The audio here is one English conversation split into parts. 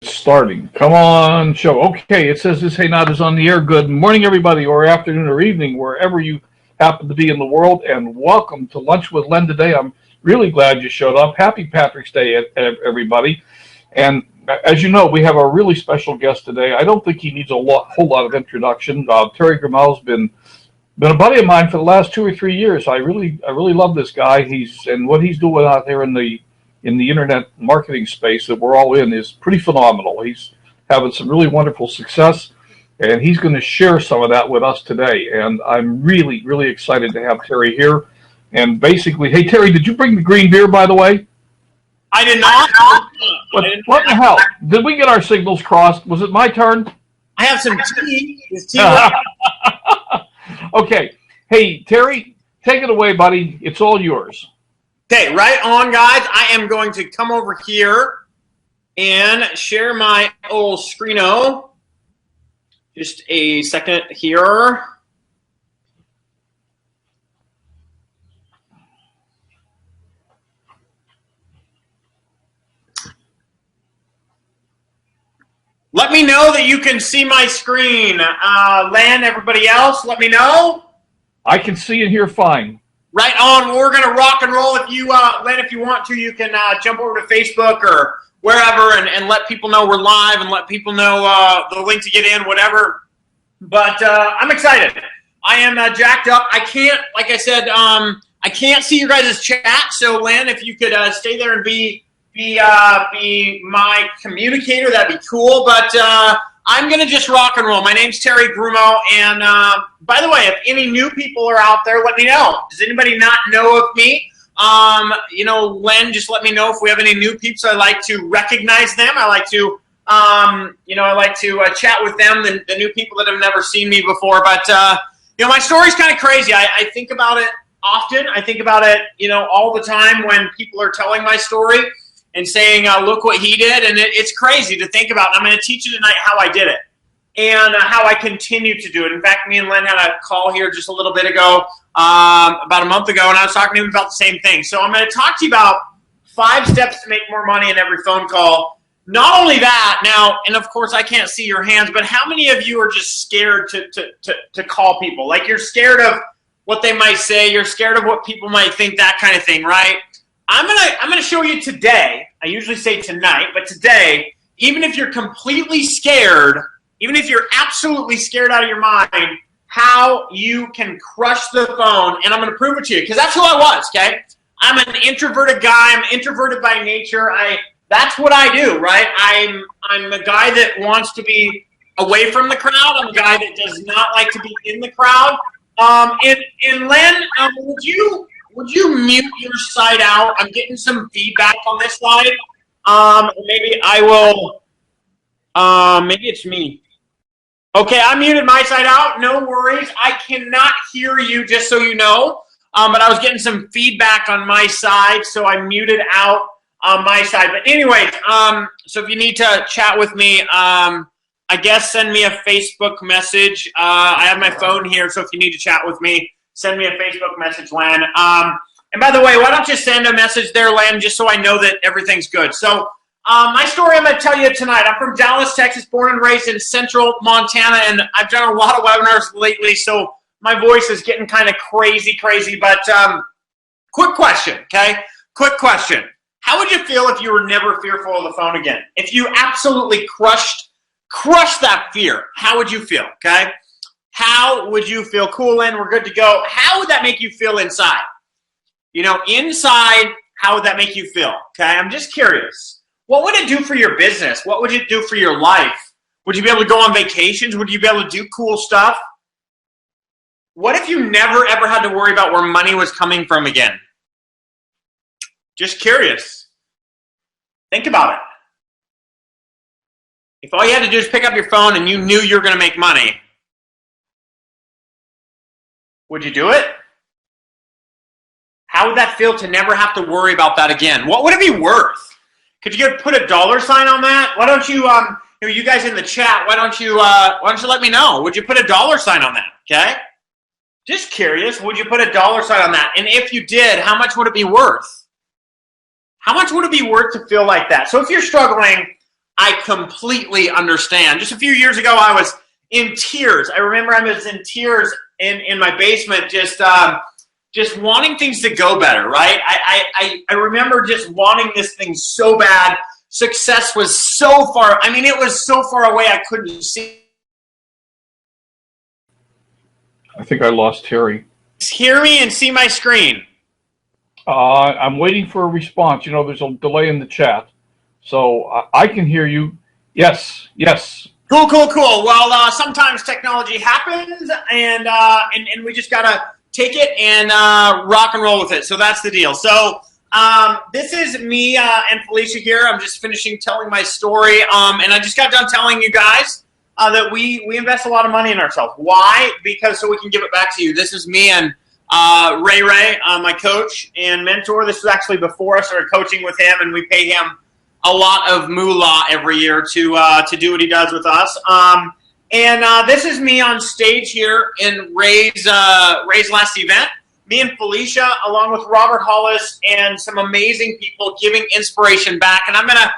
It's starting. Come on, show. Okay, it says this Hey Not is on the air. Good morning, everybody, or afternoon or evening, wherever you happen to be in the world, and welcome to Lunch with Len today. I'm really glad you showed up. Happy Patrick's Day, everybody. And as you know, we have a really special guest today. I don't think he needs a whole lot of introduction. Terry Gremaux has been a buddy of mine for the last 2 or 3 years. I really love this guy. And what he's doing out there in the internet marketing space that we're all in is pretty phenomenal. He's having some really wonderful success, and he's going to share some of that with us today. And I'm really, really excited to have Terry here. And basically, hey, Terry, did you bring the green beer, by the way? I did not. What the hell? Did we get our signals crossed? Was it my turn? I have some tea. Okay. Hey, Terry, take it away, buddy. It's all yours. Okay, right on, guys. I am going to come over here and share my old screeno. Just a second here. Let me know that you can see my screen. Len, everybody else, let me know. I can see and hear fine. Right on. We're going to rock and roll. If you, Len, if you want to, you can jump over to Facebook or wherever and let people know we're live and let people know the link to get in, whatever. But I'm excited. I am jacked up. I can't, like I said, I can't see your guys' chat. So, Len, if you could stay there and be my communicator, that'd be cool. But I'm going to just rock and roll. My name's Terry Gremaux, and by the way, if any new people are out there, let me know. Does anybody not know of me? Len, just let me know if we have any new peeps. I like to recognize them. I like to, chat with them, the new people that have never seen me before. But, my story's kind of crazy. I think about it often. I think about it, all the time when people are telling my story and saying, look what he did. And it's crazy to think about. I'm going to teach you tonight how I did it and how I continue to do it. In fact, me and Len had a call here just a little bit ago, about a month ago, and I was talking to him about the same thing. So I'm going to talk to you about 5 steps to make more money in every phone call. Not only that, now, and of course I can't see your hands, but how many of you are just scared to call people? Like you're scared of what they might say. You're scared of what people might think, that kind of thing, right? I'm gonna show you today. I usually say tonight, but today, even if you're completely scared, even if you're absolutely scared out of your mind, how you can crush the phone, and I'm gonna prove it to you, because that's who I was, okay? I'm an introverted guy. I'm introverted by nature. That's what I do, right? I'm a guy that wants to be away from the crowd. I'm a guy that does not like to be in the crowd. And Len, would you mute your side out? I'm getting some feedback on this side. Maybe I will. Maybe it's me. Okay, I muted my side out. No worries. I cannot hear you, just so you know. But I was getting some feedback on my side, so I muted out on my side. But anyways, so if you need to chat with me, I guess send me a Facebook message. I have my phone here, so if you need to chat with me, send me a Facebook message, Len. And by the way, why don't you send a message there, Len, just so I know that everything's good. So my story I'm going to tell you tonight. I'm from Dallas, Texas, born and raised in central Montana, and I've done a lot of webinars lately, so my voice is getting kind of crazy. But quick question, okay? Quick question. How would you feel if you were never fearful of the phone again? If you absolutely crushed that fear, how would you feel, okay? How would you feel? Cool, Len, we're good to go. How would that make you feel inside? Inside, how would that make you feel? Okay, I'm just curious. What would it do for your business? What would it do for your life? Would you be able to go on vacations? Would you be able to do cool stuff? What if you never, ever had to worry about where money was coming from again? Just curious. Think about it. If all you had to do is pick up your phone and you knew you were going to make money, would you do it? How would that feel to never have to worry about that again? What would it be worth? Could you put a dollar sign on that? Why don't you, you guys in the chat, why don't you let me know? Would you put a dollar sign on that, okay? Just curious, would you put a dollar sign on that? And if you did, how much would it be worth? How much would it be worth to feel like that? So if you're struggling, I completely understand. Just a few years ago, I was in tears. I remember I was in tears in my basement, just wanting things to go better, right? I remember just wanting this thing so bad. Success was so far, I mean, it was so far away I couldn't see. I think I lost Terry. Hear me and see my screen. I'm waiting for a response. You know, there's a delay in the chat. So I can hear you. Yes, yes. Cool. Well, sometimes technology happens, and we just gotta take it and rock and roll with it. So that's the deal. So this is me and Felicia here. I'm just finishing telling my story, and I just got done telling you guys that we invest a lot of money in ourselves. Why? Because so we can give it back to you. This is me and Ray, my coach and mentor. This was actually before I started coaching with him, and we pay him a lot of moolah every year to do what he does with us. This is me on stage here in Ray's last event. Me and Felicia, along with Robert Hollis and some amazing people, giving inspiration back. And I'm gonna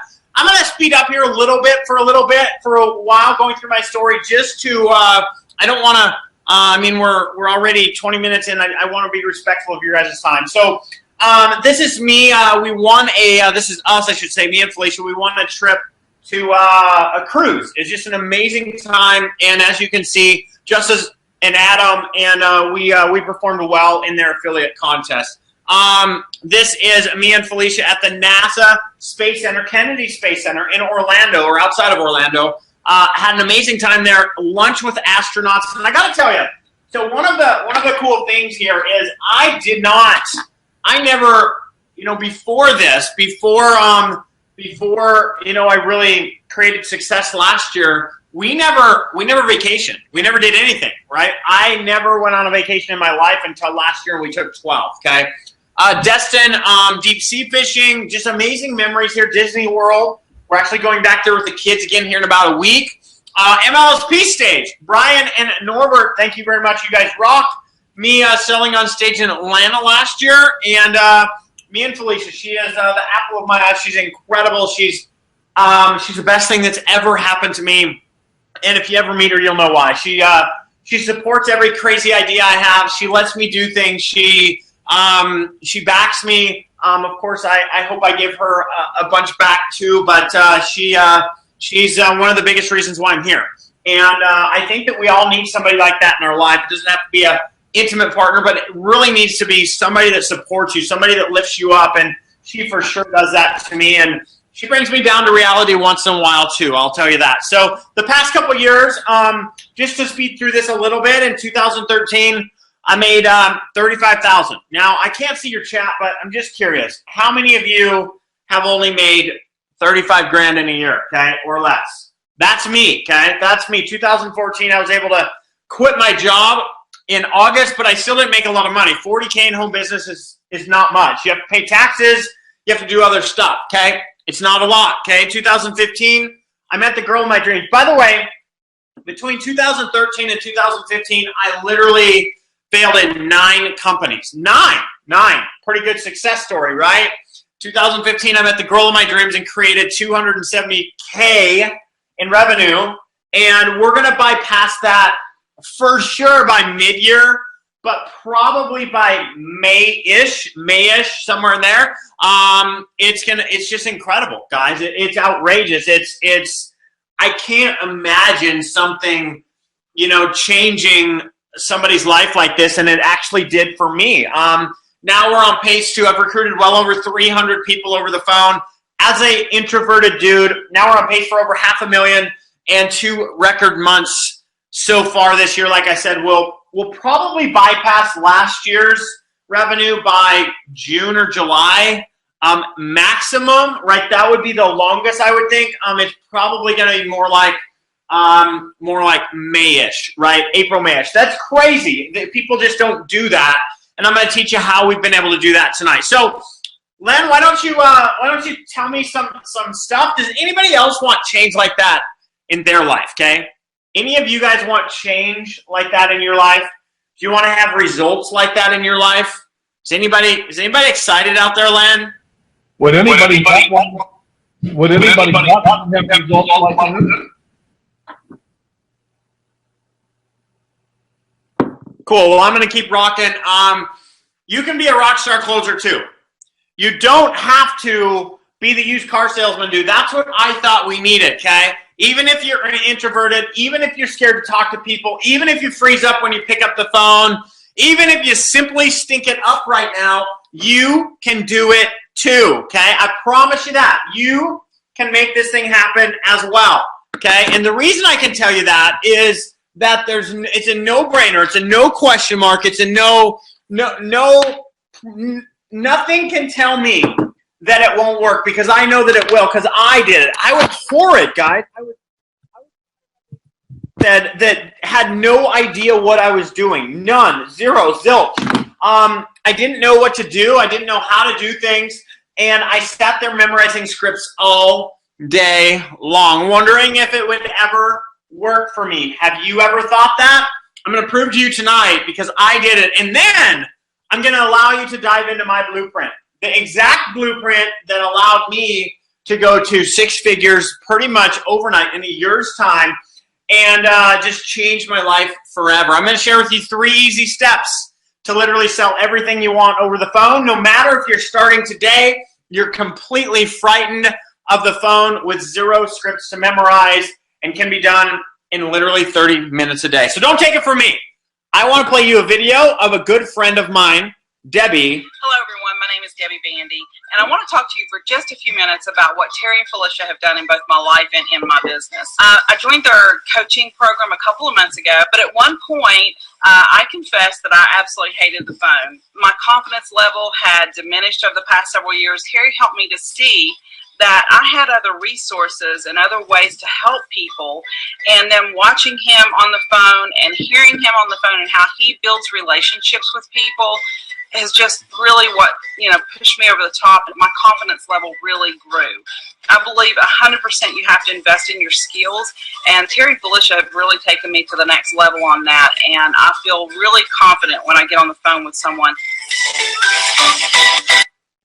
speed up here a little bit for a while, going through my story, just to I don't want to. I mean, we're already 20 minutes in. I want to be respectful of your guys' time. So. This is me. We won this is us, I should say, me and Felicia. We won a trip to a cruise. It's just an amazing time. And as you can see, Justice and Adam, and we performed well in their affiliate contest. This is me and Felicia at the NASA Space Center, Kennedy Space Center in Orlando, or outside of Orlando. Had an amazing time there. Lunch with astronauts. And I got to tell you, so one of the cool things here is I never, before this, before I really created success last year, we never vacationed. We never did anything, right? I never went on a vacation in my life until last year, and we took 12, okay? Destin, deep sea fishing, just amazing memories here. Disney World. We're actually going back there with the kids again here in about a week. MLSP stage. Brian and Norbert, thank you very much. You guys rock. Me selling on stage in Atlanta last year, and me and Felicia. She is the apple of my eye. She's incredible. She's the best thing that's ever happened to me. And if you ever meet her, you'll know why. She supports every crazy idea I have. She lets me do things. She backs me. Of course, I hope I give her a bunch back too. But she's one of the biggest reasons why I'm here. And I think that we all need somebody like that in our life. It doesn't have to be a intimate partner, but it really needs to be somebody that supports you, somebody that lifts you up, and she for sure does that to me, and she brings me down to reality once in a while too, I'll tell you that. So the past couple years, just to speed through this a little bit, in 2013, I made $35,000. Now, I can't see your chat, but I'm just curious, how many of you have only made 35 grand in a year, okay, or less? That's me, okay? That's me. 2014, I was able to quit my job in August, but I still didn't make a lot of money. 40K in home business is not much. You have to pay taxes. You have to do other stuff, okay? It's not a lot, okay? 2015, I met the girl of my dreams. By the way, between 2013 and 2015, I literally failed in 9 companies. Nine. Pretty good success story, right? 2015, I met the girl of my dreams and created 270K in revenue, and we're going to bypass that for sure by mid-year, but probably by May-ish, somewhere in there. It's just incredible, guys. It's outrageous. I can't imagine something, changing somebody's life like this, and it actually did for me. Now we're on pace to, I've recruited well over 300 people over the phone. As a introverted dude, now we're on pace for over 500,000 and 2 record months so far this year. Like I said, we'll probably bypass last year's revenue by June or July. Maximum, right? That would be the longest, I would think. It's probably going to be more like May-ish, right? April, May-ish. That's crazy. People just don't do that. And I'm going to teach you how we've been able to do that tonight. So, Len, why don't you tell me some stuff? Does anybody else want change like that in their life? Okay. Any of you guys want change like that in your life? Do you want to have results like that in your life? Is anybody excited out there, Len? Would anybody not want Would anybody not have results like that? Cool. Well, I'm going to keep rocking. You can be a rock star closer too. You don't have to be the used car salesman, dude. That's what I thought we needed, okay? Even if you're introverted, even if you're scared to talk to people, even if you freeze up when you pick up the phone, even if you simply stink it up right now, you can do it too, okay? I promise you that. You can make this thing happen as well, okay? And the reason I can tell you that is that it's a no-brainer. It's a no question mark. It's a nothing can tell me that it won't work because I know that it will because I did it. I was horrid, guys. That had no idea what I was doing. None. Zero. Zilch. I didn't know what to do. I didn't know how to do things. And I sat there memorizing scripts all day long, wondering if it would ever work for me. Have you ever thought that? I'm going to prove to you tonight because I did it. And then I'm going to allow you to dive into my blueprint. The exact blueprint that allowed me to go to six figures pretty much overnight in a year's time and just change my life forever. I'm going to share with you 3 easy steps to literally sell everything you want over the phone. No matter if you're starting today, you're completely frightened of the phone with 0 scripts to memorize and can be done in literally 30 minutes a day. So don't take it from me. I want to play you a video of a good friend of mine, Debbie. Hello, everyone. My name is Debbie Bandy, and I want to talk to you for just a few minutes about what Terry and Felicia have done in both my life and in my business. I joined their coaching program a couple of months ago, but at one point, I confessed that I absolutely hated the phone. My confidence level had diminished over the past several years. Terry helped me to see that I had other resources and other ways to help people, and then watching him on the phone and hearing him on the phone and how he builds relationships with people is just really what, pushed me over the top, and my confidence level really grew. I believe 100% you have to invest in your skills, and Terry and Felicia have really taken me to the next level on that, and I feel really confident when I get on the phone with someone.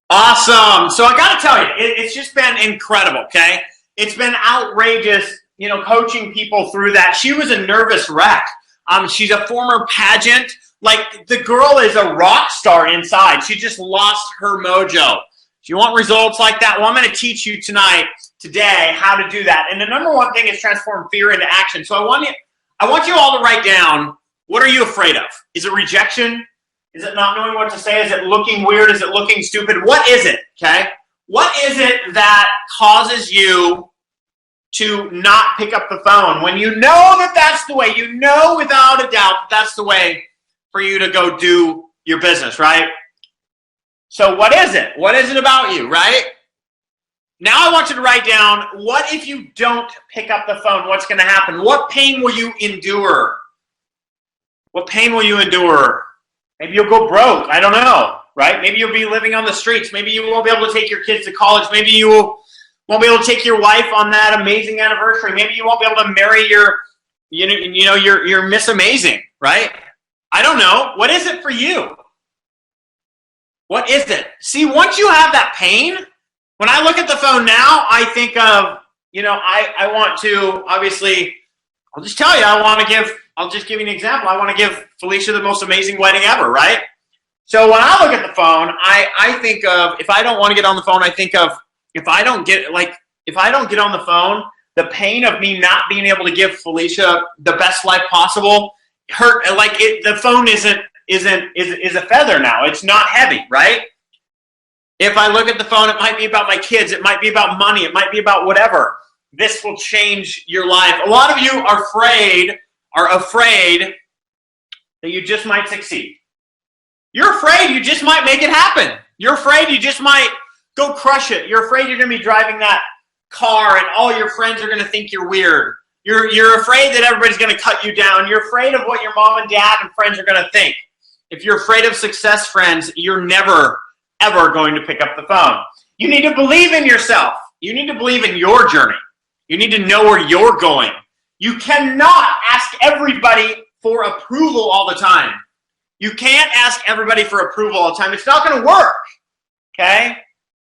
Awesome. So I got to tell you, it's just been incredible, okay? It's been outrageous, coaching people through that. She was a nervous wreck. She's a former pageant. Like, the girl is a rock star inside. She just lost her mojo. Do you want results like that? Well, I'm going to teach you today, how to do that. And the number one thing is transform fear into action. So I want you all to write down, what are you afraid of? Is it rejection? Is it not knowing what to say? Is it looking weird? Is it looking stupid? What is it, okay? What is it that causes you to not pick up the phone when you know that that's the way, without a doubt that's the way for you to go do your business, right? So what is it? What is it about you, right? Now I want you to write down, what if you don't pick up the phone? What's going to happen? What pain will you endure? What pain will you endure? Maybe you'll go broke. I don't know, right? Maybe you'll be living on the streets. Maybe you won't be able to take your kids to college. Maybe you won't be able to take your wife on that amazing anniversary. Maybe you won't be able to marry your Miss Amazing, right? I don't know. What is it for you? What is it? See, once you have that pain, when I look at the phone now, I think of, I want to, obviously, I'll just tell you, I'll just give you an example. I want to give Felicia the most amazing wedding ever, right? So when I look at the phone, I think of, if I don't want to get on the phone, I think of, if I don't get on the phone, the pain of me not being able to give Felicia the best life possible hurt. The phone is a feather now. It's not heavy, right? If I look at the phone, it might be about my kids. It might be about money. It might be about whatever. This will change your life. A lot of you are afraid that you just might succeed. You're afraid you just might make it happen. You're afraid you just might go crush it. You're afraid you're going to be driving that car and all your friends are going to think you're weird. You're afraid that everybody's going to cut you down. You're afraid of what your mom and dad and friends are going to think. If you're afraid of success, friends, you're never, ever going to pick up the phone. You need to believe in yourself. You need to believe in your journey. You need to know where you're going. You cannot ask everybody for approval all the time. You can't ask everybody for approval all the time. It's not going to work, okay?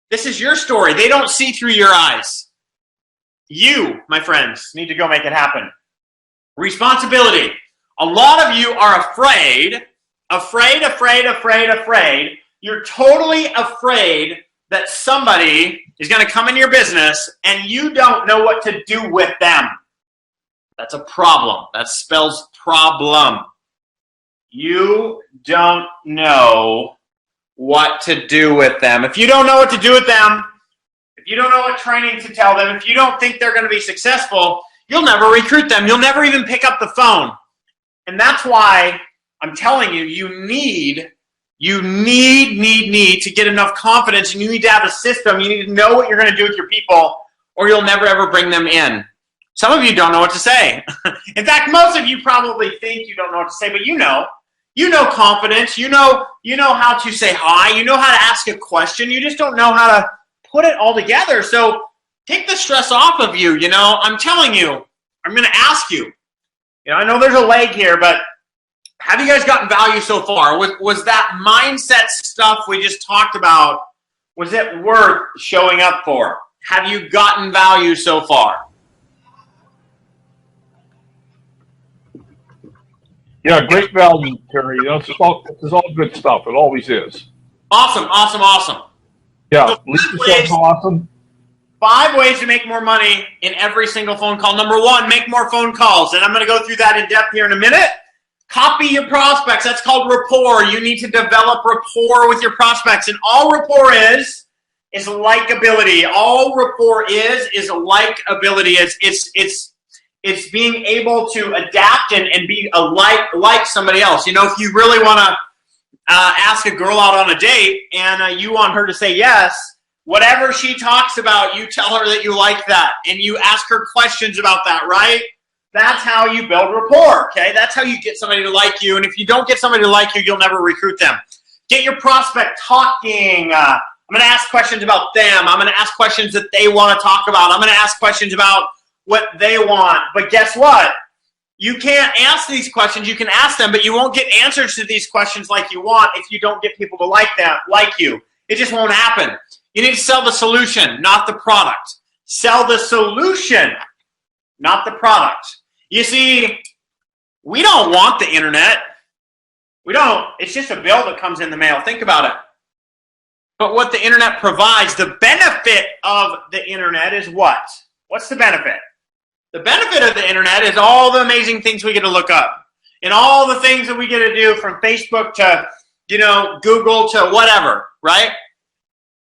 This is your story. They don't see through your eyes. You, my friends, need to go make it happen. Responsibility. A lot of you are afraid. You're totally afraid that somebody is going to come in your business and you don't know what to do with them. That's a problem. That spells problem. You don't know what to do with them. If you don't know what to do with them, if you don't know what training to tell them, if you don't think they're going to be successful, you'll never recruit them. You'll never even pick up the phone. And that's why I'm telling you, you need to get enough confidence, and you need to have a system. You need to know what you're going to do with your people, or you'll never ever bring them in. Some of you don't know what to say. In fact, most of you probably think you don't know what to say, but you know confidence. You know how to say hi. You know how to ask a question. You just don't know how to put it all together. So take the stress off of you. I'm telling you, I'm going to ask you. I know there's a leg here, but have you guys gotten value so far? Was that mindset stuff we just talked about, was it worth showing up for? Have you gotten value so far? Yeah, great value, Terry. This is all good stuff. It always is. Awesome. Yeah, So Lisa says awesome. 5 ways to make more money in every single phone call. Number 1, make more phone calls. And I'm going to go through that in depth here in a minute. Copy your prospects. That's called rapport. You need to develop rapport with your prospects. And all rapport is likability. All rapport is likability. It's being able to adapt and be like somebody else. If you really want to ask a girl out on a date and you want her to say yes, whatever she talks about, you tell her that you like that, and you ask her questions about that, right? That's how you build rapport, okay? That's how you get somebody to like you, and if you don't get somebody to like you, you'll never recruit them. Get your prospect talking. I'm going to ask questions about them. I'm going to ask questions that they want to talk about. I'm going to ask questions about what they want. But guess what? You can't ask these questions. You can ask them, but you won't get answers to these questions like you want if you don't get people to like you. It just won't happen. You need to sell the solution, not the product. Sell the solution, not the product. You see, we don't want the internet. We don't. It's just a bill that comes in the mail. Think about it. But what the internet provides, the benefit of the internet is what? What's the benefit? The benefit of the internet is all the amazing things we get to look up and all the things that we get to do, from Facebook to, Google to whatever, right?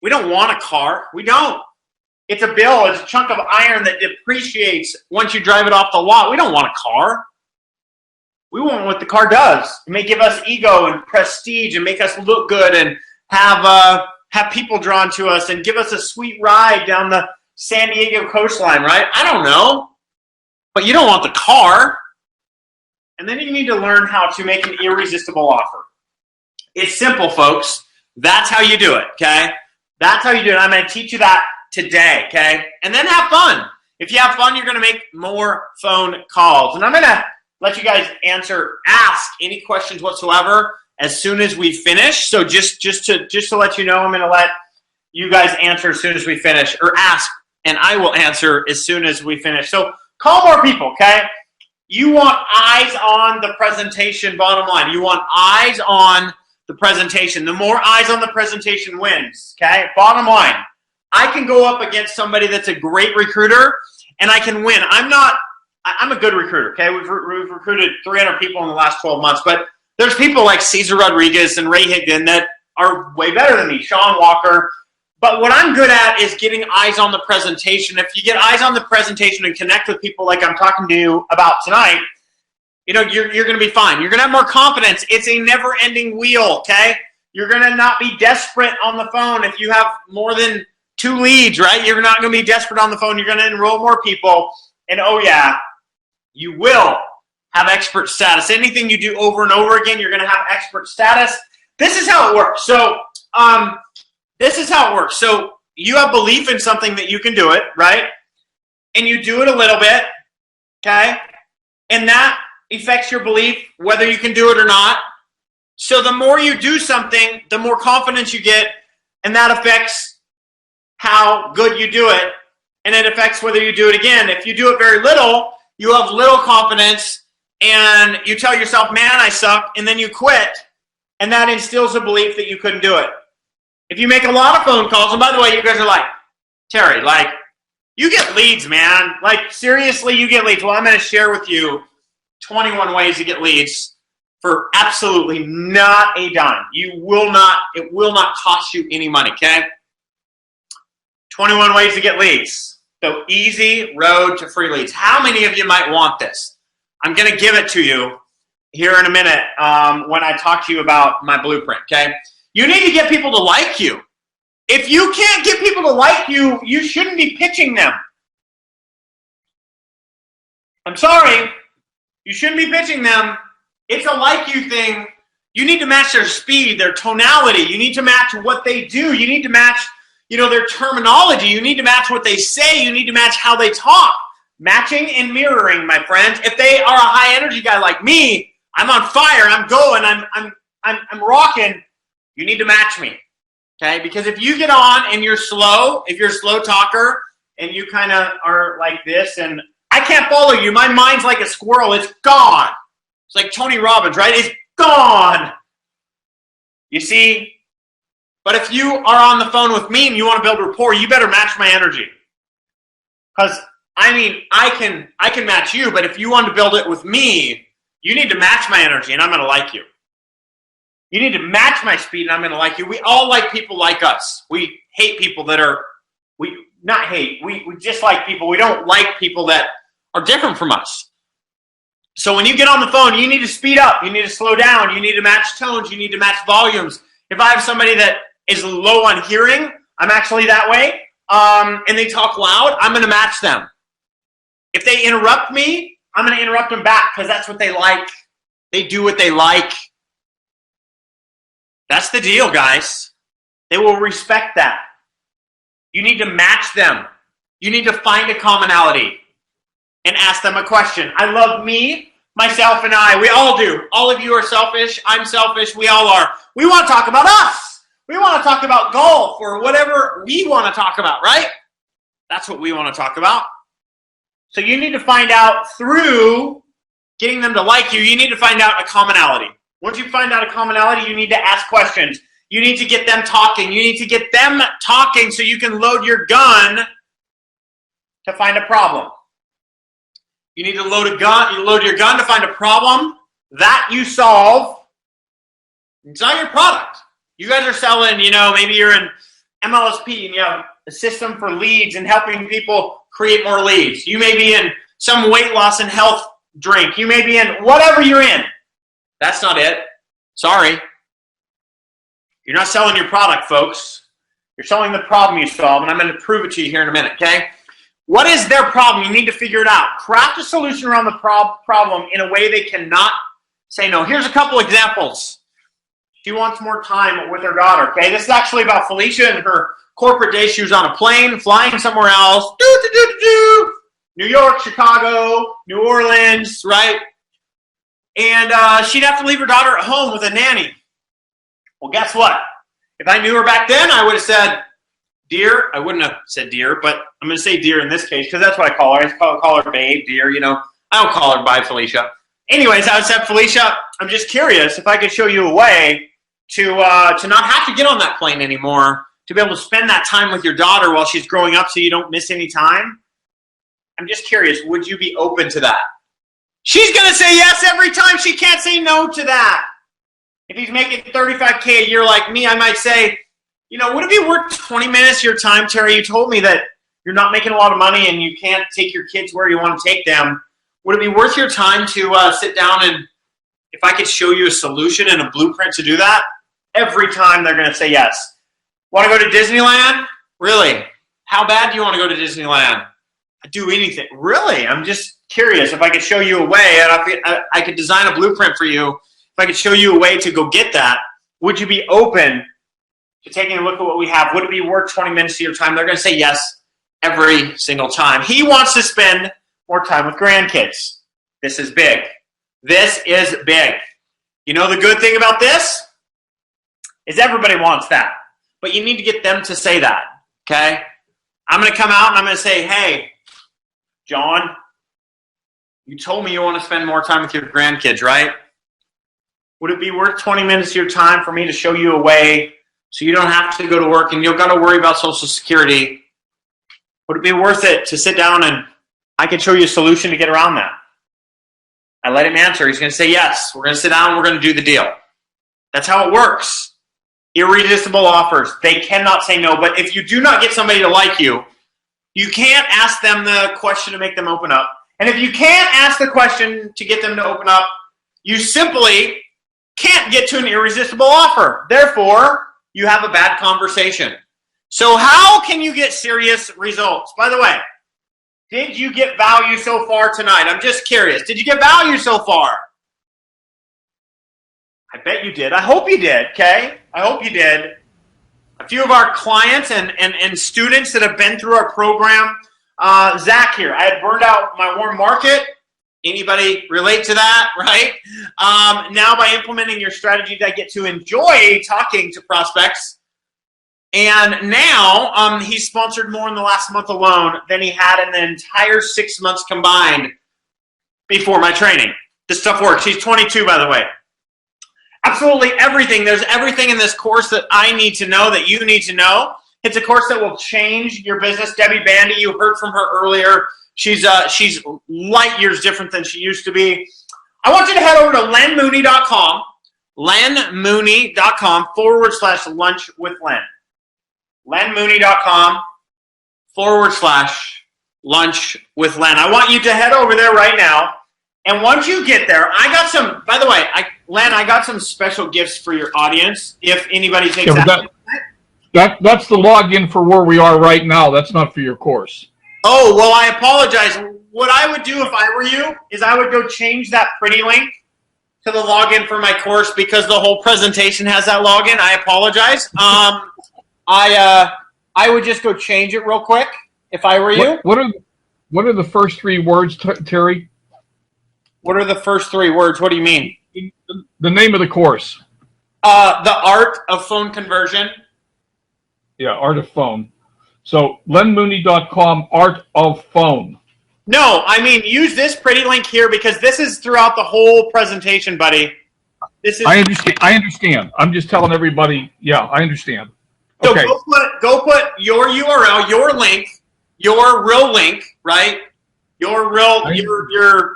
We don't want a car. We don't. It's a bill. It's a chunk of iron that depreciates once you drive it off the lot. We don't want a car. We want what the car does. It may give us ego and prestige and make us look good and have people drawn to us and give us a sweet ride down the San Diego coastline, right? I don't know. But you don't want the car. And then you need to learn how to make an irresistible offer. It's simple, folks. That's how you do it, okay? That's how you do it. I'm going to teach you that today, okay? And then have fun. If you have fun, you're going to make more phone calls. And I'm going to let you guys ask any questions whatsoever as soon as we finish. So just to let you know, I'm going to let you guys answer as soon as we finish, or ask, and I will answer as soon as we finish. So call more people, okay? You want eyes on the presentation, bottom line. You want eyes on the presentation. The more eyes on the presentation wins, okay? Bottom line. I can go up against somebody that's a great recruiter, and I can win. I'm a good recruiter, okay? We've recruited 300 people in the last 12 months, but there's people like Cesar Rodriguez and Ray Higdon that are way better than me, Sean Walker. But what I'm good at is getting eyes on the presentation. If you get eyes on the presentation and connect with people like I'm talking to you about tonight, you're going to be fine. You're going to have more confidence. It's a never-ending wheel, okay? You're going to not be desperate on the phone if you have more than 2 leads, right? You're not going to be desperate on the phone. You're going to enroll more people. And oh yeah, you will have expert status. Anything you do over and over again, you're going to have expert status. This is how it works. So, So you have belief in something that you can do it, right? And you do it a little bit, okay? And that affects your belief whether you can do it or not. So the more you do something, the more confidence you get, and that affects how good you do it. and it affects whether you do it again. If you do it very little, you have little confidence, and you tell yourself, man, I suck, and then you quit, and that instills a belief that you couldn't do it. If you make a lot of phone calls, and by the way, you guys are like, Terry, like, you get leads, man. Like, seriously, you get leads. Well, I'm going to share with you 21 ways to get leads for absolutely not a dime. It will not cost you any money, okay? 21 ways to get leads. So easy road to free leads. How many of you might want this? I'm going to give it to you here in a minute when I talk to you about my blueprint, okay? You need to get people to like you. If you can't get people to like you, you shouldn't be pitching them. I'm sorry. You shouldn't be pitching them. It's a like you thing. You need to match their speed, their tonality. You need to match what they do. You need to match, their terminology. You need to match what they say. You need to match how they talk. Matching and mirroring, my friends. If they are a high energy guy like me, I'm on fire. I'm going. I'm rocking. You need to match me, okay? Because if you get on and you're slow, if you're a slow talker and you kind of are like this, and I can't follow you. My mind's like a squirrel. It's gone. It's like Tony Robbins, right? It's gone. You see? But if you are on the phone with me and you want to build rapport, you better match my energy. Because, I can match you, but if you want to build it with me, you need to match my energy, and I'm going to like you. You need to match my speed, and I'm going to like you. We all like people like us. We hate people that are, we dislike people. We don't like people that are different from us. So when you get on the phone, you need to speed up. You need to slow down. You need to match tones. You need to match volumes. If I have somebody that is low on hearing, I'm actually that way, and they talk loud, I'm going to match them. If they interrupt me, I'm going to interrupt them back because that's what they like. They do what they like. That's the deal, guys. They will respect that. You need to match them. You need to find a commonality and ask them a question. I love me, myself, and I. We all do. All of you are selfish. I'm selfish. We all are. We want to talk about us. We want to talk about golf or whatever we want to talk about, right? That's what we want to talk about. So you need to find out through getting them to like you, you need to find out a commonality. Once you find out a commonality, you need to ask questions. You need to get them talking. You need to get them talking so you can load your gun to find a problem. You need to load your gun to find a problem that you solve. It's not your product. You guys are selling, maybe you're in MLSP and you have a system for leads and helping people create more leads. You may be in some weight loss and health drink. You may be in whatever you're in. That's not it. Sorry. You're not selling your product, folks. You're selling the problem you solve, and I'm going to prove it to you here in a minute, okay? What is their problem? You need to figure it out. Craft a solution around the problem in a way they cannot say no. Here's a couple examples. She wants more time with her daughter, okay? This is actually about Felicia and her corporate day. She was on a plane, flying somewhere else. New York, Chicago, New Orleans, right? And she'd have to leave her daughter at home with a nanny. Well, guess what? If I knew her back then, I would have said, dear. I wouldn't have said dear, but I'm going to say dear in this case because that's what I call her. I call her babe, dear, I don't call her bye, Felicia. Anyways, I would say, Felicia, I'm just curious if I could show you a way to not have to get on that plane anymore, to be able to spend that time with your daughter while she's growing up so you don't miss any time. I'm just curious, would you be open to that? She's going to say yes every time. She can't say no to that. If he's making $35K a year like me, I might say, would it be worth 20 minutes of your time, Terry? You told me that you're not making a lot of money and you can't take your kids where you want to take them. Would it be worth your time to sit down and if I could show you a solution and a blueprint to do that? Every time they're going to say yes. Want to go to Disneyland? Really? How bad do you want to go to Disneyland? I'd do anything. Really? I'm just curious if I could show you a way and I could design a blueprint for you. If I could show you a way to go get that, would you be open to taking a look at what we have? Would it be worth 20 minutes of your time? They're going to say yes every single time. He wants to spend more time with grandkids. This is big. This is big. The good thing about this is everybody wants that, but you need to get them to say that, okay? I'm going to come out and I'm going to say, hey, John, you told me you want to spend more time with your grandkids, right? Would it be worth 20 minutes of your time for me to show you a way so you don't have to go to work and you'll got to worry about Social Security? Would it be worth it to sit down and I can show you a solution to get around that? I let him answer. He's going to say yes. We're going to sit down and we're going to do the deal. That's how it works. Irresistible offers. They cannot say no. But if you do not get somebody to like you, you can't ask them the question to make them open up. And if you can't ask the question to get them to open up, you simply can't get to an irresistible offer. Therefore, you have a bad conversation. So how can you get serious results? By the way, did you get value so far tonight? I'm just curious. Did you get value so far? I bet you did. I hope you did, okay? I hope you did. A few of our clients and students that have been through our program, Zach here, I had burned out my warm market. Anybody relate to that, right? Now by implementing your strategies, I get to enjoy talking to prospects. And now he's sponsored more in the last month alone than he had in the entire 6 months combined before my training. This stuff works. He's 22, by the way. Absolutely everything. There's everything in this course that I need to know, that you need to know. It's a course that will change your business. Debbie Bandy, you heard from her earlier. She's light years different than she used to be. I want you to head over to lenmooney.com, lenmooney.com/lunch with Len. lenmooney.com/lunch with Len. I want you to head over there right now. And once you get there, I got some, by the way, Len, I got some special gifts for your audience if anybody takes That's the login for where we are right now. That's not for your course. Oh, well, I apologize. What I would do if I were you is I would go change that pretty link to the login for my course because the whole presentation has that login. I apologize. I would just go change it real quick if I were you. What are the first three words, Terry? What are the first three words? What do you mean? The name of the course. The Art of Phone Conversion. Yeah, Art of Phone. So lenmooney.com, Art of Phone. No, I mean use this pretty link here because this is throughout the whole presentation, buddy. This is. I understand. I'm just telling everybody. Yeah, I understand. So okay. Go put your URL, your link, your real link, right? Your real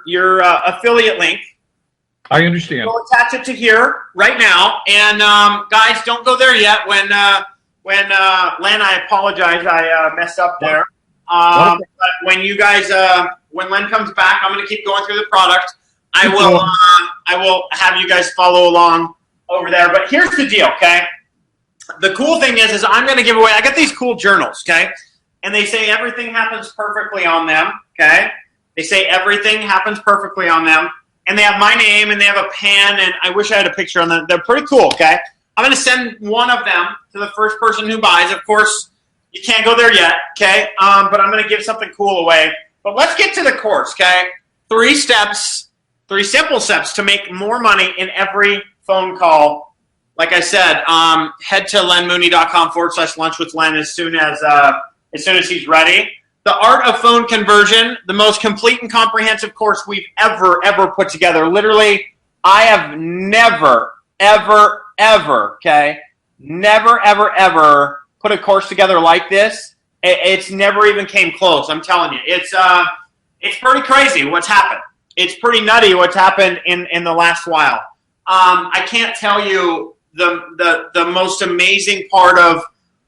your affiliate link. I understand. Go attach it to here right now, and guys, don't go there yet. When Len, I apologize, I messed up there. But when you guys, when Len comes back, I'm going to keep going through the product. I will have you guys follow along over there. But here's the deal, okay? The cool thing is I'm going to give away. I got these cool journals, okay? And they say everything happens perfectly on them, okay? They say everything happens perfectly on them. And they have my name, and they have a pen, and I wish I had a picture on them. They're pretty cool, okay? I'm going to send one of them to the first person who buys. Of course, you can't go there yet, okay? But I'm going to give something cool away. But let's get to the course, okay? 3 steps, 3 simple steps to make more money in every phone call. Like I said, head to lenmooney.com/lunch with Len as soon as he's ready. The Art of Phone Conversion, the most complete and comprehensive course we've ever put together. Literally, I have never, ever, okay, never, ever put a course together like this. It's never even came close. I'm telling you, it's pretty crazy what's happened. It's pretty nutty what's happened in the last while. I can't tell you the most amazing part of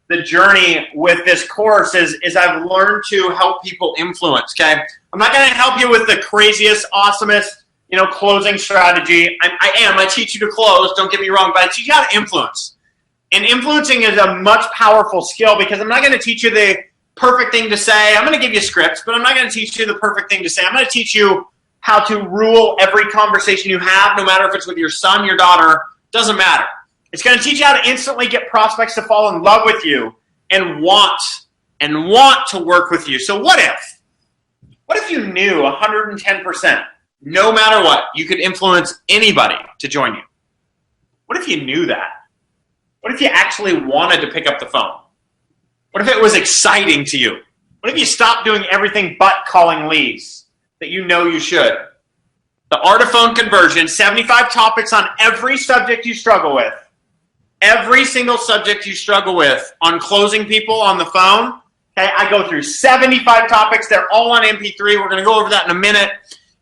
the journey with this course is I've learned to help people influence, okay? I'm not going to help you with the craziest, awesomest, closing strategy. I teach you to close, don't get me wrong, but I teach you how to influence. And influencing is a much powerful skill because I'm not going to teach you the perfect thing to say. I'm going to give you scripts, but I'm not going to teach you the perfect thing to say. I'm going to teach you how to rule every conversation you have, no matter if it's with your son, your daughter, doesn't matter. It's going to teach you how to instantly get prospects to fall in love with you and want to work with you. So what if you knew 110%, no matter what, you could influence anybody to join you? What if you knew that? What if you actually wanted to pick up the phone? What if it was exciting to you? What if you stop doing everything but calling leads that you know you should? The Art of Phone Conversion, 75 topics on every subject you struggle with. Every single subject you struggle with on closing people on the phone. Okay, I go through 75 topics. They're all on MP3. We're going to go over that in a minute.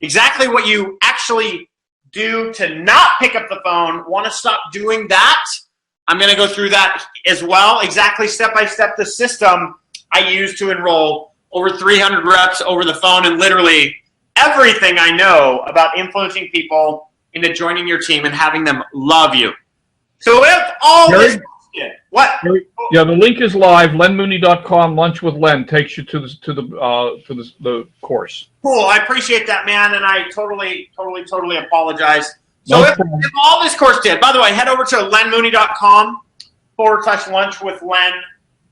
Exactly what you actually do to not pick up the phone, want to stop doing that. I'm going to go through that as well. Exactly step-by-step the system I use to enroll over 300 reps over the phone and literally everything I know about influencing people into joining your team and having them love you. So if all this... What? Yeah, the link is live. LenMooney.com. Lunch with Len takes you to the course. Cool. I appreciate that, man, and I totally apologize. So if all this course did, by the way, head over to LenMooney.com/lunch with Len.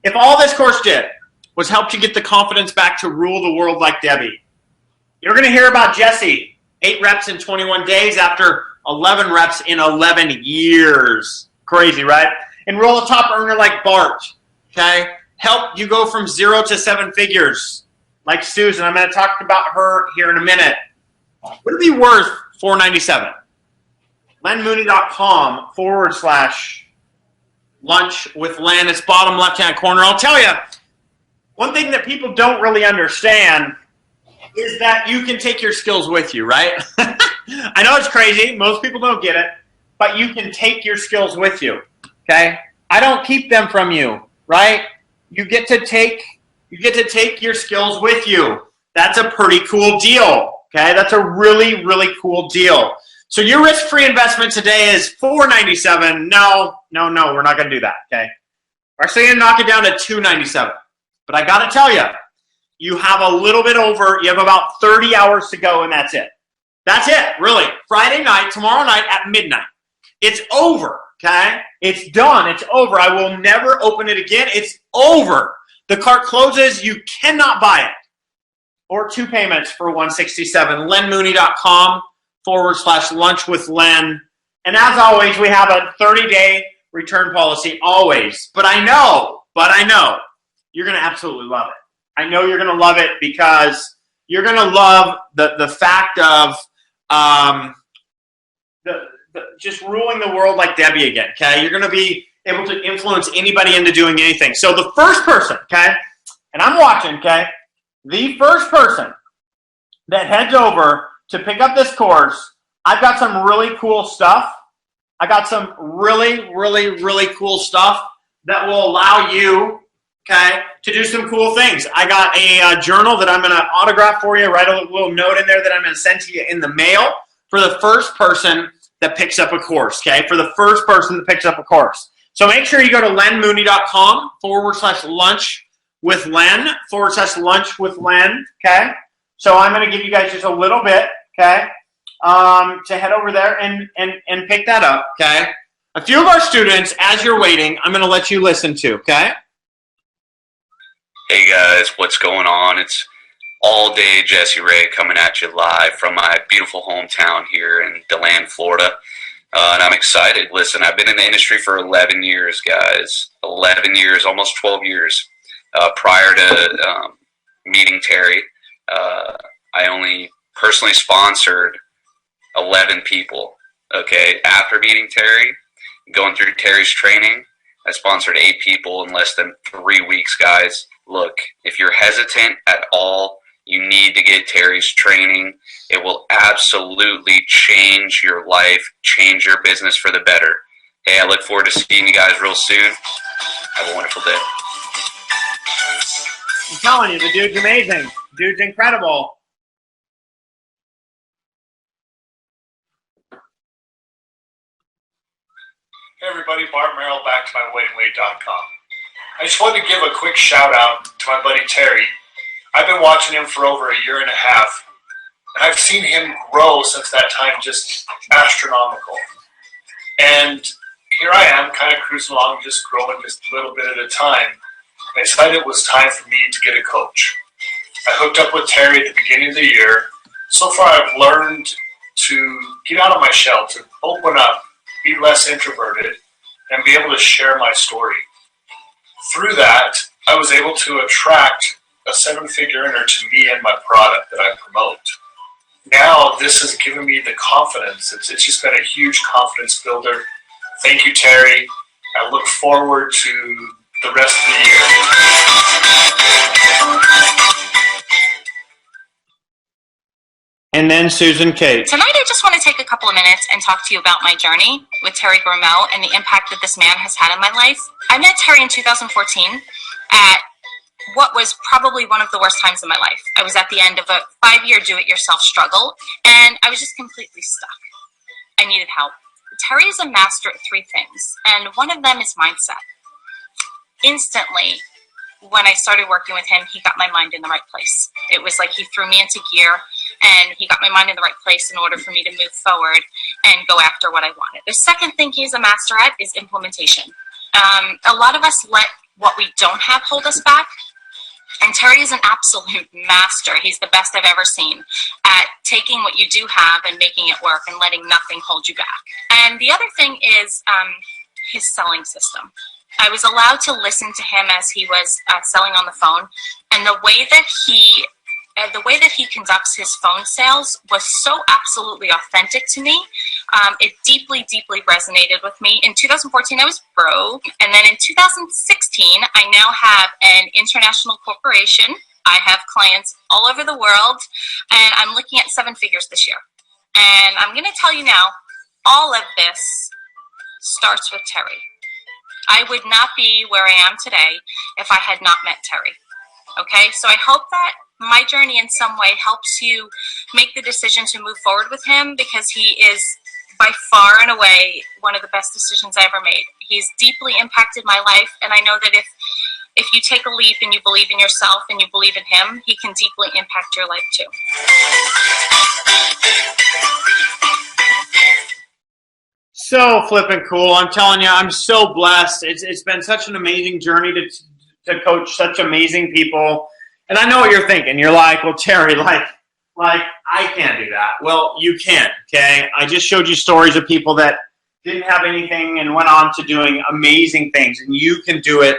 If all this course did was help you get the confidence back to rule the world like Debbie, you're going to hear about Jesse, 8 reps in 21 days after 11 reps in 11 years. Crazy, right? Enroll a top earner like Bart, okay? Help you go from 0 to 7 figures like Susan. I'm going to talk about her here in a minute. Would it be worth $497? LenMooney.com/lunch with Len. It's bottom left-hand corner. I'll tell you, one thing that people don't really understand is that you can take your skills with you, right? I know it's crazy. Most people don't get it, but you can take your skills with you. Okay, I don't keep them from you, right? You get to take your skills with you. That's a pretty cool deal. Okay, that's a really cool deal. So your risk-free investment today is $497. No, we're not going to do that. Okay, we're actually going to knock it down to $297. But I got to tell you, you have a little bit over. You have about 30 hours to go, and that's it. That's it, really. Friday night, tomorrow night at midnight. It's over. Okay? It's done. It's over. I will never open it again. It's over. The cart closes. You cannot buy it. Or 2 payments for $167. LenMooney.com/lunch with Len. And as always, we have a 30-day return policy always. But I know you're going to absolutely love it. I know you're going to love it because you're going to love the fact of just ruling the world like Debbie again, okay? You're going to be able to influence anybody into doing anything. So the first person, okay, and I'm watching, okay, the first person that heads over to pick up this course, I've got some really cool stuff. I got some really cool stuff that will allow you, okay, to do some cool things. I got a journal that I'm going to autograph for you, write a little note in there that I'm going to send to you in the mail for the first person that picks up a course, okay? For the first person that picks up a course. So make sure you go to LenMooney.com/lunch with Len, /lunch with Len, okay? So I'm going to give you guys just a little bit, okay, to head over there and pick that up, okay? A few of our students, as you're waiting, I'm going to let you listen to, okay? Hey guys, what's going on? It's all day Jesse Ray coming at you live from my beautiful hometown here in DeLand, Florida. And I'm excited. Listen, I've been in the industry for 11 years, guys. 11 years, almost 12 years. Prior to meeting Terry, I only personally sponsored 11 people. Okay, after meeting Terry, going through Terry's training, I sponsored 8 people in less than 3 weeks, guys. Look, if you're hesitant at all, you need to get Terry's training. It will absolutely change your life, change your business for the better. Hey, I look forward to seeing you guys real soon. Have a wonderful day. I'm telling you, the dude's amazing. The dude's incredible. Hey everybody, Bart Merrill back to MyWeddingWay.com. I just wanted to give a quick shout out to my buddy Terry. I've been watching him for over a year and a half, and I've seen him grow since that time, just astronomical. And here I am, kind of cruising along, just growing just a little bit at a time. And I decided it was time for me to get a coach. I hooked up with Terry at the beginning of the year. So far I've learned to get out of my shell, to open up, be less introverted, and be able to share my story. Through that, I was able to attract a seven-figure earner to me and my product that I promote. Now this has given me the confidence. It's just been a huge confidence builder. Thank you, Terry. I look forward to the rest of the year. And then Susan Kate. Tonight I just want to take a couple of minutes and talk to you about my journey with Terry Gremaux and the impact that this man has had in my life. I met Terry in 2014 at what was probably one of the worst times in my life. I was at the end of a 5-year do-it-yourself struggle, and I was just completely stuck. I needed help. Terry is a master at 3 things, and one of them is mindset. Instantly, when I started working with him, he got my mind in the right place. It was like he threw me into gear, and he got my mind in the right place in order for me to move forward and go after what I wanted. The second thing he's a master at is implementation. A lot of us let what we don't have hold us back, and Terry is an absolute master. He's the best I've ever seen at taking what you do have and making it work and letting nothing hold you back. And the other thing is his selling system. I was allowed to listen to him as he was selling on the phone, and the way that he conducts his phone sales was so absolutely authentic to me. It deeply, deeply resonated with me. In 2014, I was broke, and then in 2016, I now have an international corporation. I have clients all over the world, and I'm looking at 7 figures this year. And I'm going to tell you now, all of this starts with Terry. I would not be where I am today if I had not met Terry. Okay, so I hope that my journey in some way helps you make the decision to move forward with him, because he is by far and away one of the best decisions I ever made. He's deeply impacted my life, and I know that if you take a leap and you believe in yourself and you believe in him, he can deeply impact your life too. So flippin' cool. I'm telling you, I'm so blessed. It's been such an amazing journey to coach such amazing people. And I know what you're thinking. You're like, well, Terry, like I can't do that. Well, you can, okay? I just showed you stories of people that didn't have anything and went on to doing amazing things, and you can do it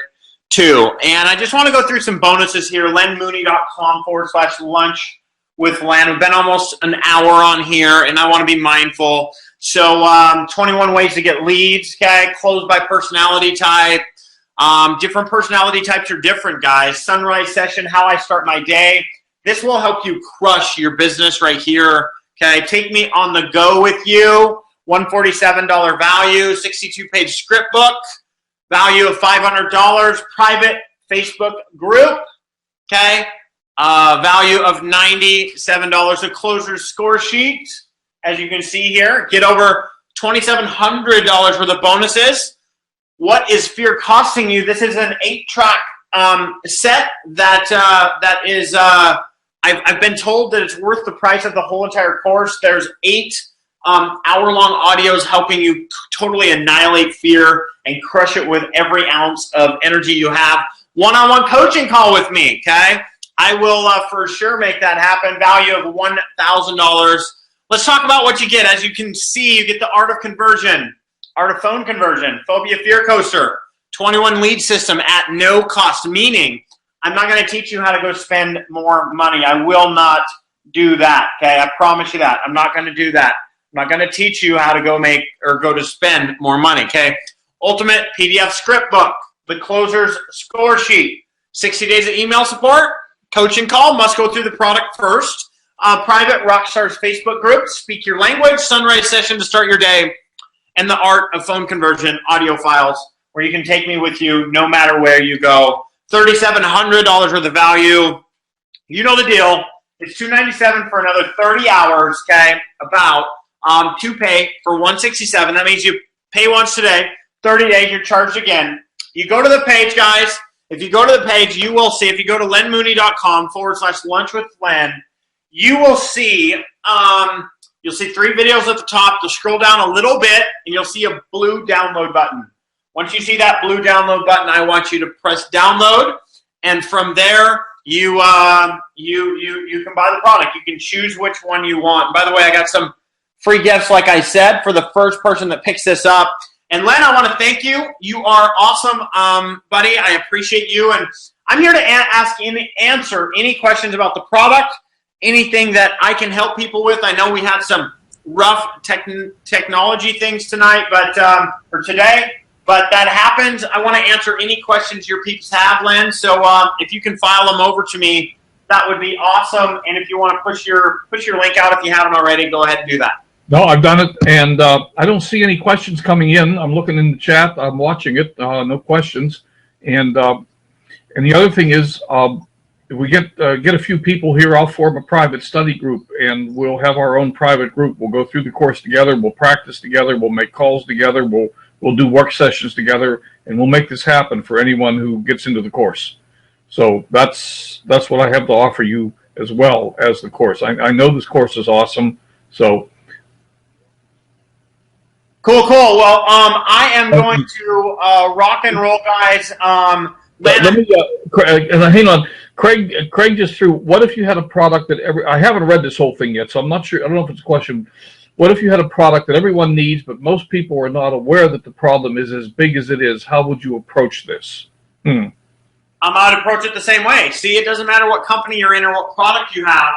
too. And I just want to go through some bonuses here. lenmooney.com/lunch with Len. We've been almost an hour on here, and I want to be mindful. So 21 ways to get leads, okay? Closed by personality type. Different personality types are different, guys. Sunrise session, how I start my day. This will help you crush your business right here, okay? Take me on the go with you. $147 value, 62-page script book, value of $500, private Facebook group, okay? Value of $97, a closer's score sheet, as you can see here. Get over $2,700 worth of bonuses. What is fear costing you? This is an 8-track set that is, I've been told that it's worth the price of the whole entire course. There's 8 hour-long audios helping you totally annihilate fear and crush it with every ounce of energy you have. One-on-one coaching call with me, okay? I will for sure make that happen. Value of $1,000. Let's talk about what you get. As you can see, you get the art of conversion, art of phone conversion, phobia fear coaster, 21 lead system at no cost, meaning I'm not going to teach you how to go spend more money. I will not do that, okay? I promise you that. I'm not going to do that. I'm not going to teach you how to go make or go to spend more money, okay? Ultimate PDF script book, the closer's score sheet, 60 days of email support, coaching call, must go through the product first, private Rockstars Facebook group, speak your language, sunrise session to start your day, and the art of phone conversion audio files where you can take me with you no matter where you go. $3,700 worth of value. You know the deal. It's $297 for another 30 hours, okay, about, to pay for $167. That means you pay once today, 30 days, you're charged again. You go to the page, guys. If you go to the page, you will see, if you go to lenmooney.com/lunch with Len, you will see, you'll see 3 videos at the top. You'll scroll down a little bit, and you'll see a blue download button. Once you see that blue download button, I want you to press download, and from there, you can buy the product. You can choose which one you want. By the way, I got some free gifts, like I said, for the first person that picks this up. And Len, I want to thank you. You are awesome, buddy. I appreciate you, and I'm here to answer any questions about the product, anything that I can help people with. I know we had some rough technology things tonight, or today, but that happens. I want to answer any questions your peeps have, Len. So if you can file them over to me, that would be awesome. And if you want to push your link out if you haven't already, go ahead and do that. No, I've done it, and I don't see any questions coming in. I'm looking in the chat. I'm watching it. No questions. And the other thing is, if we get a few people here, I'll form a private study group, and we'll have our own private group. We'll go through the course together. We'll practice together. We'll make calls together. We'll do work sessions together, and we'll make this happen for anyone who gets into the course. So that's what I have to offer you as well as the course. I know this course is awesome. So cool. Well, I am going to rock and roll, guys. Let me hang on. Craig just threw, what if you had a product that I haven't read this whole thing yet, so I'm not sure. I don't know if it's a question. What if you had a product that everyone needs, but most people are not aware that the problem is as big as it is? How would you approach this? I would approach it the same way. See, it doesn't matter what company you're in or what product you have.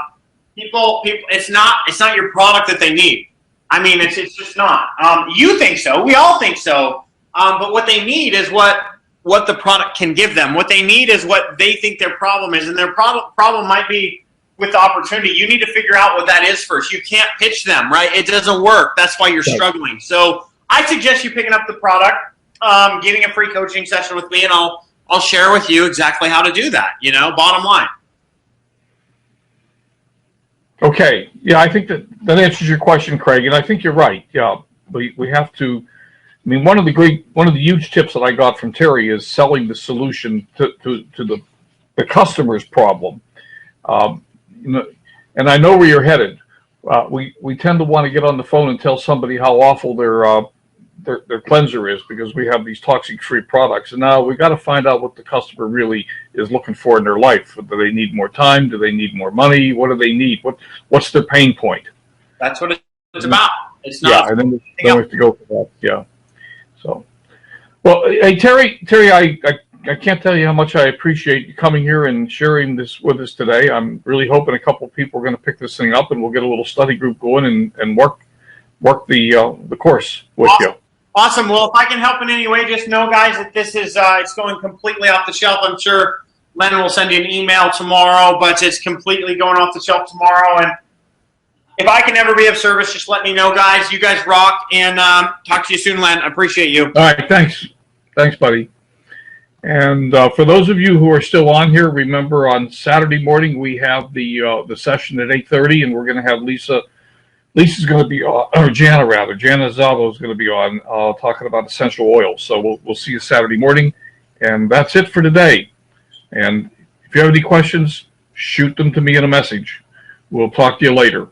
People, it's not your product that they need. I mean, it's just not. You think so. We all think so. But what they need is what the product can give them. What they need is what they think their problem is, and their problem might be with the opportunity. You need to figure out what that is first. You can't pitch them, right? It doesn't work. That's why you're struggling. So I suggest you picking up the product, getting a free coaching session with me, and I'll share with you exactly how to do that, bottom line. Okay. Yeah, I think that answers your question, Craig, and I think you're right. Yeah, we have to. I mean, one of the huge tips that I got from Terry is selling the solution to the customer's problem. And I know where you're headed. We tend to want to get on the phone and tell somebody how awful their cleanser is because we have these toxic-free products. And now we've got to find out what the customer really is looking for in their life. Do they need more time? Do they need more money? What do they need? What's their pain point? That's what it's about. It's not. Yeah, and then we have to go for that. Yeah. So, well, hey, Terry, I can't tell you how much I appreciate you coming here and sharing this with us today. I'm really hoping a couple of people are going to pick this thing up, and we'll get a little study group going and work the course with you. Awesome. Well, if I can help in any way, just know, guys, that this is it's going completely off the shelf. I'm sure Lennon will send you an email tomorrow, but it's completely going off the shelf tomorrow. And if I can ever be of service, just let me know, guys. You guys rock, and talk to you soon, Len. I appreciate you. All right, thanks, buddy. And for those of you who are still on here, remember on Saturday morning we have the session at 8:30, and we're going to have Lisa. Lisa's going to be on, or Jana rather. Jana Zavo is going to be on talking about essential oils. So we'll see you Saturday morning, and that's it for today. And if you have any questions, shoot them to me in a message. We'll talk to you later.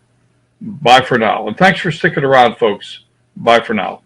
Bye for now. And thanks for sticking around, folks. Bye for now.